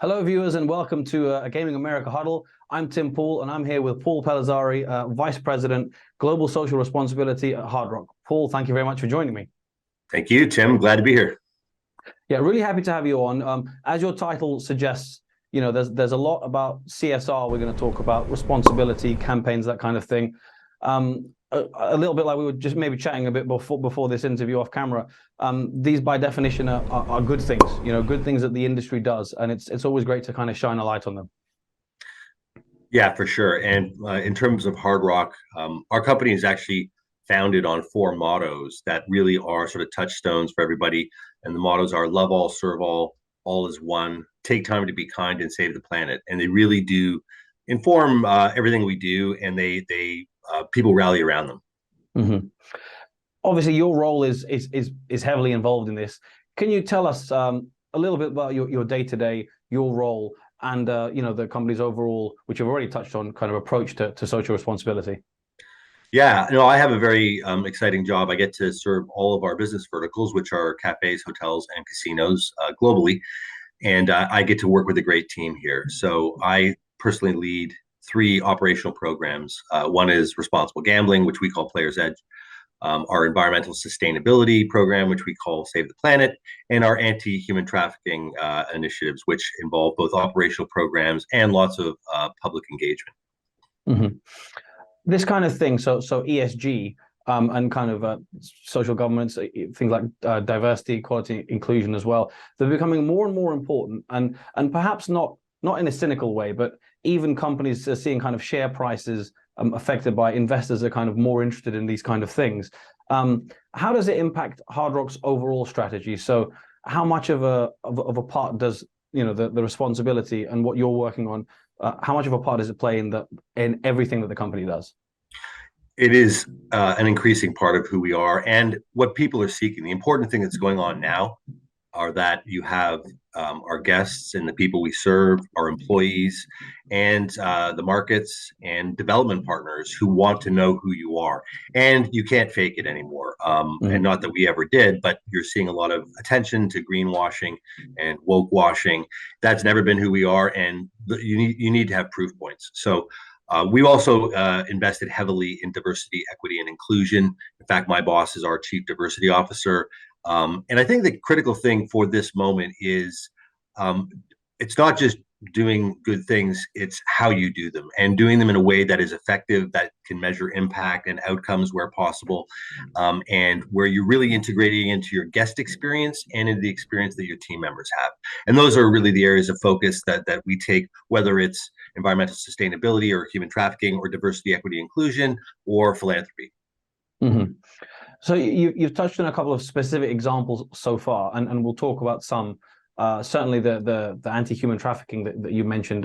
Hello, viewers, and welcome to a Gaming America Huddle. I'm Tim Poole, and I'm here with Paul Pellizzari, Vice President, Global Social Responsibility at Hard Rock. Paul, thank you very much for joining me. Thank you, Tim. Glad to be here. Yeah, really happy to have you on. As your title suggests, there's a lot about CSR. We're going to talk about responsibility, campaigns, that kind of thing. A little bit like we were just maybe chatting a bit before this interview off camera. These by definition are good things, good things that the industry does, and it's always great to kind of shine a light on them. Yeah, for sure. And in terms of Hard Rock, our company is actually founded on four mottos that really are sort of touchstones for everybody. And the mottos are love all, serve all is one, take time to be kind, and save the planet. And they really do inform everything we do, and they people rally around them. Mm-hmm. Obviously, your role is heavily involved in this. Can you tell us a little bit about your day-to-day, your role, and the company's overall, which you've already touched on, kind of approach to social responsibility? Yeah, I have a very exciting job. I get to serve all of our business verticals, which are cafes, hotels, and casinos globally. And I get to work with a great team here. So I personally lead three operational programs. One is responsible gambling, which we call Player's Edge, our environmental sustainability program, which we call Save the Planet, and our anti-human trafficking initiatives, which involve both operational programs and lots of public engagement. Mm-hmm. This kind of thing, so ESG and kind of social governance, things like diversity, equality, inclusion as well, they're becoming more and more important, and perhaps not in a cynical way, but even companies are seeing kind of share prices affected by investors are kind of more interested in these kind of things. How does it impact Hard Rock's overall strategy? So how much of a part does the responsibility and what you're working on, how much of a part does it play in everything that the company does? It is an increasing part of who we are and what people are seeking. The important thing that's going on now are that you have our guests and the people we serve, our employees, and the markets and development partners who want to know who you are. And you can't fake it anymore. And not that we ever did, but you're seeing a lot of attention to greenwashing and woke washing. That's never been who we are, and you need to have proof points. So we've also invested heavily in diversity, equity, and inclusion. In fact, my boss is our chief diversity officer. And I think the critical thing for this moment is it's not just doing good things, it's how you do them and doing them in a way that is effective, that can measure impact and outcomes where possible, and where you're really integrating into your guest experience and into the experience that your team members have. And those are really the areas of focus that we take, whether it's environmental sustainability or human trafficking or diversity, equity, inclusion, or philanthropy. Mm-hmm. So you've touched on a couple of specific examples so far, and we'll talk about some. Certainly the anti-human trafficking that you mentioned,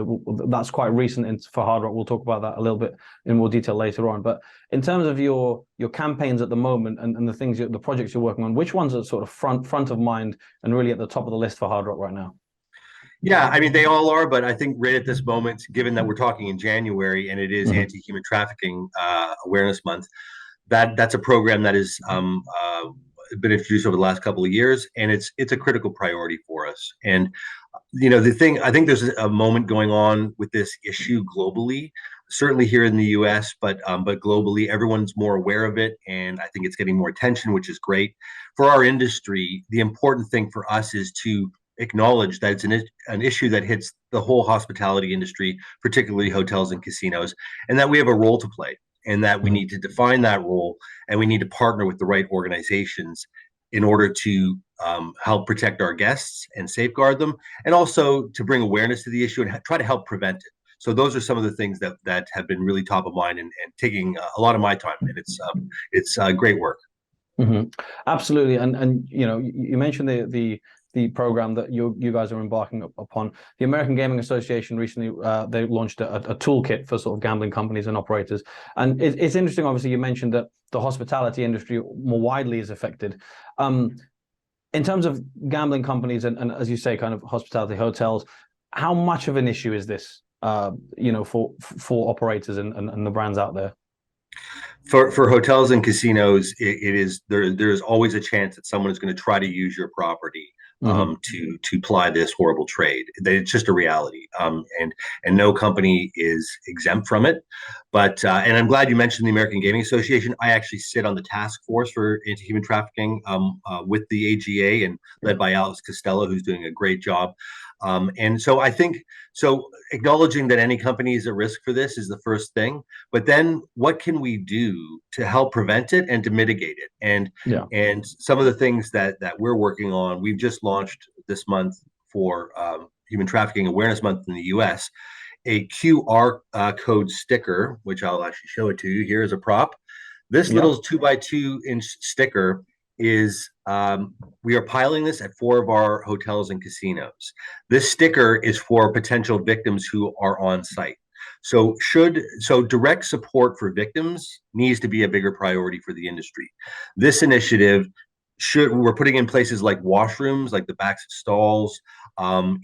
that's quite recent for Hard Rock. We'll talk about that a little bit in more detail later on. But in terms of your campaigns at the moment and the projects you're working on, which ones are sort of front of mind and really at the top of the list for Hard Rock right now? Yeah, I mean, they all are, but I think right at this moment, given that we're talking in January and it is Anti-Human Trafficking Awareness Month, that's a program that has been introduced over the last couple of years, and it's a critical priority for us. And the thing, I think there's a moment going on with this issue globally, certainly here in the U.S., but globally, everyone's more aware of it, and I think it's getting more attention, which is great for our industry. The important thing for us is to acknowledge that it's an issue that hits the whole hospitality industry, particularly hotels and casinos, and that we have a role to play, and that we need to define that role, and we need to partner with the right organizations in order to help protect our guests and safeguard them, and also to bring awareness to the issue and try to help prevent it. So those are some of the things that have been really top of mind and taking a lot of my time, and it's great work. Mm-hmm. Absolutely, and you mentioned the program that you guys are embarking upon. The American Gaming Association recently they launched a toolkit for sort of gambling companies and operators. And it's interesting, obviously, you mentioned that the hospitality industry more widely is affected. In terms of gambling companies and as you say, kind of hospitality hotels, how much of an issue is this, for operators and the brands out there? For hotels and casinos, it is there's always a chance that someone is going to try to use your property Hmm. to ply this horrible trade. It's just a reality, and no company is exempt from it. But and I'm glad you mentioned the American Gaming Association. I actually sit on the task force for anti-human trafficking with the AGA and led by Alex Costello, who's doing a great job. And so I think so. Acknowledging that any company is at risk for this is the first thing, but then what can we do to help prevent it and to mitigate it? Yeah. And some of the things that we're working on, we've just launched this month for Human Trafficking Awareness Month in the U.S. a QR code sticker, which I'll actually show it to you. Here is a prop. This Yeah. little 2 by 2 inch sticker is we are piloting this at 4 of our hotels and casinos. This sticker is for potential victims who are on site. So direct support for victims needs to be a bigger priority for the industry. This initiative we're putting in places like washrooms, like the backs of stalls,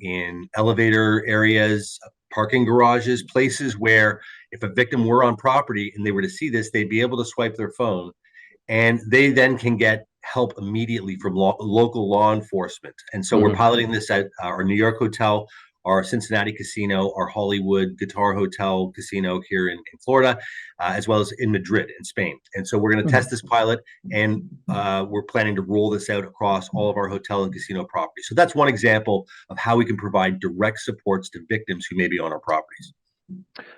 in elevator areas, parking garages, places where if a victim were on property and they were to see this, they'd be able to swipe their phone and they then can get help immediately from local law enforcement. And so we're Hmm. piloting this at our New York hotel, our Cincinnati casino, our Hollywood Guitar Hotel casino here in Florida, as well as in Madrid in Spain. And so we're going to test Hmm. this pilot, and we're planning to roll this out across all of our hotel and casino properties. So that's one example of how we can provide direct supports to victims who may be on our properties.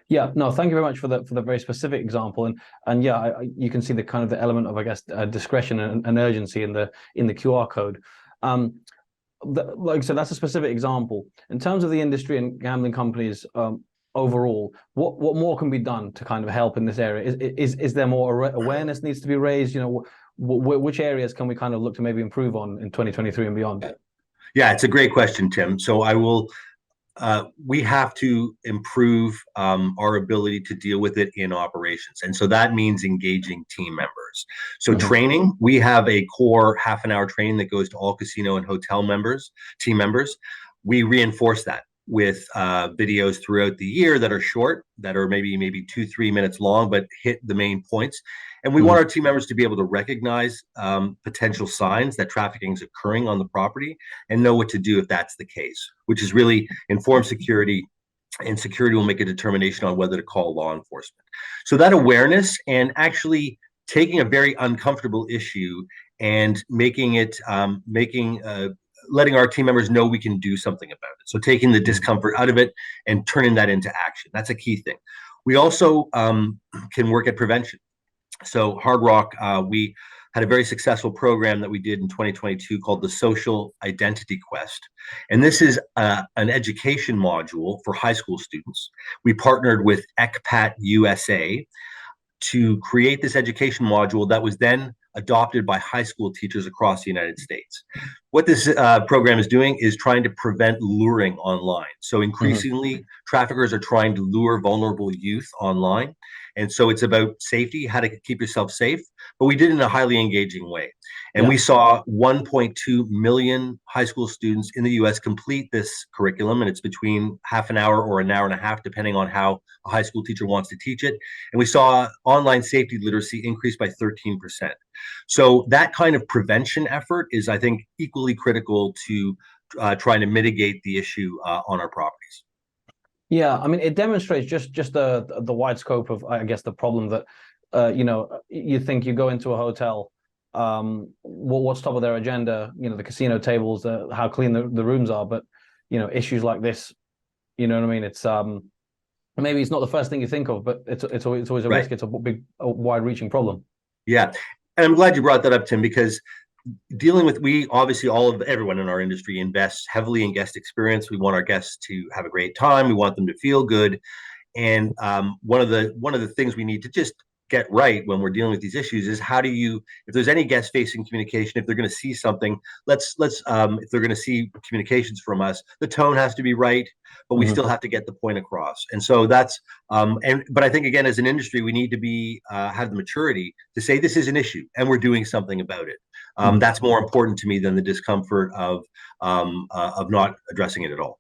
Yeah, no, thank you very much for the very specific example, and yeah, you can see the kind of the element of, I guess, discretion and urgency in the QR code. Um, like I said, that's a specific example. In terms of the industry and gambling companies overall, what more can be done to kind of help in this area? Is there more awareness needs to be raised? You know, which areas can we kind of look to maybe improve on in 2023 and beyond? Yeah, it's a great question, Tim. So I will we have to improve our ability to deal with it in operations. And so that means engaging team members. So Hmm. training, we have a core half an hour training that goes to all casino and hotel members, team members. We reinforce that with videos throughout the year that are short, that are maybe 2, 3 minutes long, but hit the main points. And we want our Hmm. team members to be able to recognize potential signs that trafficking is occurring on the property and know what to do if that's the case, which is really inform security, and security will make a determination on whether to call law enforcement. So that awareness and actually taking a very uncomfortable issue and making it letting our team members know we can do something about it. So taking the Hmm. discomfort out of it and turning that into action. That's a key thing. We also can work at prevention. So Hard Rock, we had a very successful program that we did in 2022 called the Social Identity Quest. And this is an education module for high school students. We partnered with ECPAT USA to create this education module that was then adopted by high school teachers across the United States. What this program is doing is trying to prevent luring online. So Hmm. increasingly, traffickers are trying to lure vulnerable youth online. And so it's about safety, how to keep yourself safe, but we did it in a highly engaging way. And Yeah. we saw 1.2 million high school students in the US complete this curriculum. And it's between half an hour or an hour and a half, depending on how a high school teacher wants to teach it. And we saw online safety literacy increase by 13%. So that kind of prevention effort is, I think, equally critical to trying to mitigate the issue on our properties. Yeah, I mean, it demonstrates just the wide scope of, I guess, the problem that you know, you think you go into a hotel, what's top of their agenda, you know, the casino tables, how clean the rooms are, but you know, issues like this, you know what I mean? It's maybe it's not the first thing you think of, but it's always a Right. risk. It's a big, wide-reaching problem. Yeah. And I'm glad you brought that up, Tim, because dealing with we obviously all of everyone in our industry invests heavily in guest experience. We want our guests to have a great time. We want them to feel good. And one of the things we need to just get right when we're dealing with these issues is how do you, if there's any guest facing communication, if they're going to see something, let's if they're going to see communications from us, the tone has to be right, but we still Hmm. have to get the point across. And so that's and but I think again as an industry we need to be have the maturity to say this is an issue and we're doing something about it. Hmm. That's more important to me than the discomfort of not addressing it at all.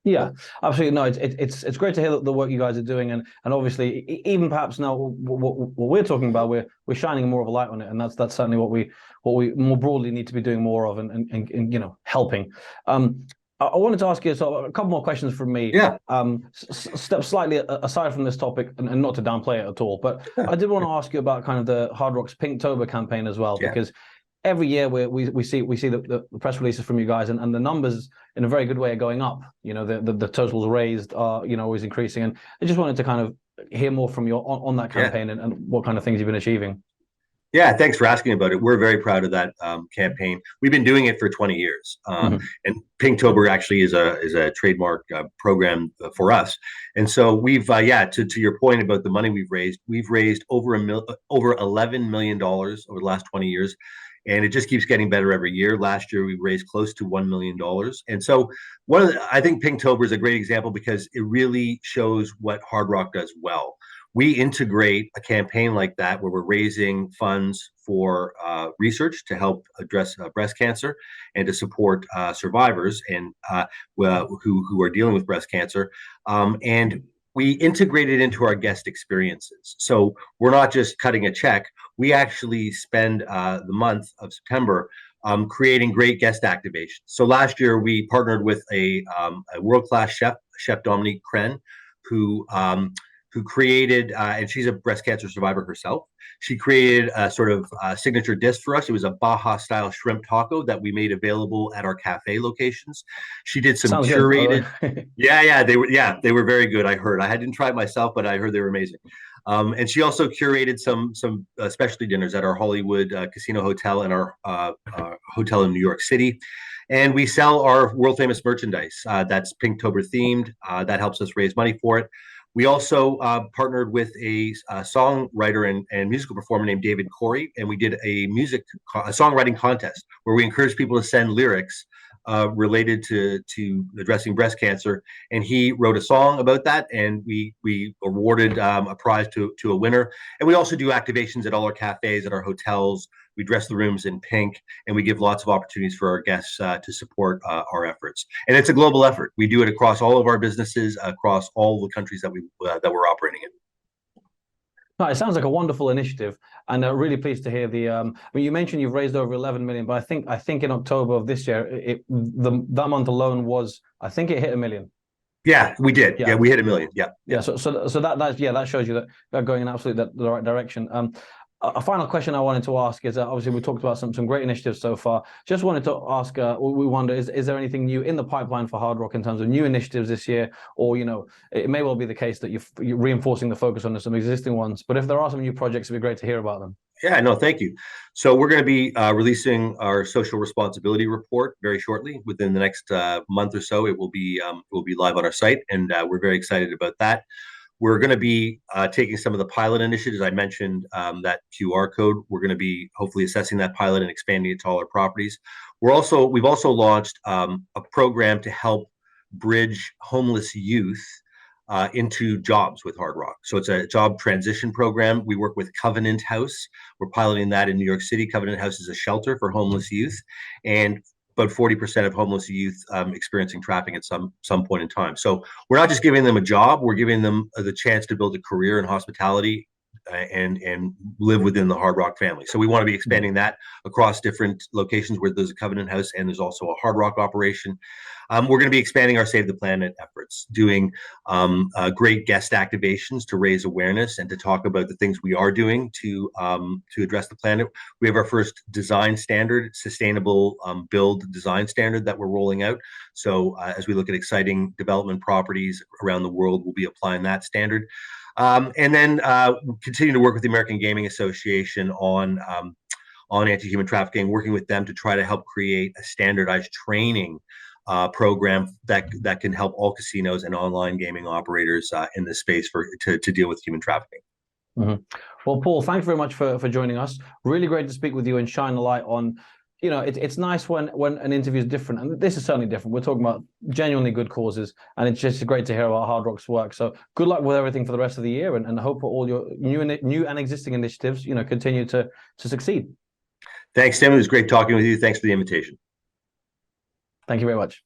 Yeah, absolutely. No, it's great to hear the work you guys are doing, and obviously even perhaps now what we're talking about, we're shining more of a light on it, and that's certainly what we more broadly need to be doing more of, and helping. I wanted to ask you so a couple more questions from me. Yeah. Step slightly aside from this topic, and not to downplay it at all, but I did want to ask you about kind of the Hard Rock's Pinktober campaign as well, Yeah. because every year we see the press releases from you guys, and the numbers in a very good way are going up. The totals raised are always increasing, and I just wanted to kind of hear more from you on that Yeah. campaign, and what kind of things you've been achieving. Yeah, thanks for asking about it. We're very proud of that campaign. We've been doing it for 20 years, Mhm. and Pinktober actually is a trademark program for us. And so yeah, to your point about the money we've raised over $11 million over the last 20 years, and it just keeps getting better every year. Last year we raised close to $1 million, and so I think Pinktober is a great example because it really shows what Hard Rock does well. We integrate a campaign like that where we're raising funds for research to help address breast cancer and to support survivors and who are dealing with breast cancer. And we integrate it into our guest experiences. So we're not just cutting a check. We actually spend the month of September creating great guest activations. So last year we partnered with a world-class chef, Chef Dominique Crenn, who who created, and she's a breast cancer survivor herself. She created a sort of signature dish for us. It was a Baja style shrimp taco that we made available at our cafe locations. She did some Sounds good, by curated, the way. yeah, they were very good. I heard. I didn't try it myself, but I heard they were amazing. And she also curated some specialty dinners at our Hollywood Casino Hotel and our hotel in New York City. And we sell our world famous merchandise that's Pinktober themed. That helps us raise money for it. We also partnered with a songwriter and musical performer named David Corey, and we did a songwriting contest where we encouraged people to send lyrics related to addressing breast cancer. And he wrote a song about that, and we awarded a prize to a winner. And we also do activations at all our cafes, at our hotels. We dress the rooms in pink, and we give lots of opportunities for our guests to support our efforts. And it's a global effort. We do it across all of our businesses, across all the countries that we're operating in. No, it sounds like a wonderful initiative, and really pleased to hear the. I mean, you mentioned you've raised over 11 million, but I think in October of this year, that month alone was, I think it hit a million. Yeah, we did. Yeah, Yeah, we hit a million. Yeah, yeah. yeah. So that shows you that they're going in absolutely the right direction. A final question I wanted to ask is obviously we talked about some great initiatives so far. Just wanted to ask, we wonder, is there anything new in the pipeline for Hard Rock in terms of new initiatives this year? Or, it may well be the case that you're reinforcing the focus on some existing ones. But if there are some new projects, it'd be great to hear about them. Yeah, no, thank you. So we're going to be releasing our social responsibility report very shortly. Within the next month or so, it will be live on our site, and we're very excited about that. We're going to be taking some of the pilot initiatives. I mentioned that QR code. We're going to be hopefully assessing that pilot and expanding it to all our properties. We've also launched a program to help bridge homeless youth into jobs with Hard Rock. So it's a job transition program. We work with Covenant House. We're piloting that in New York City. Covenant House is a shelter for homeless youth, and about 40% of homeless youth experiencing trafficking at some point in time. So we're not just giving them a job; we're giving them the chance to build a career in hospitality and live within the Hard Rock family. So we want to be expanding that across different locations where there's a Covenant House and there's also a Hard Rock operation. We're going to be expanding our Save the Planet efforts, doing great guest activations to raise awareness and to talk about the things we are doing to address the planet. We have our first design standard, sustainable build design standard that we're rolling out. So as we look at exciting development properties around the world, we'll be applying that standard. And then continue to work with the American Gaming Association on anti-human trafficking, working with them to try to help create a standardized training program that can help all casinos and online gaming operators in this space to deal with human trafficking. Mm-hmm. Well, Paul, thanks very much for joining us. Really great to speak with you and shine a light on. It's nice when an interview is different, and this is certainly different. We're talking about genuinely good causes, and it's just great to hear about Hard Rock's work. So good luck with everything for the rest of the year, and hope all your new and existing initiatives, continue to succeed. Thanks, Tim. It was great talking with you. Thanks for the invitation. Thank you very much.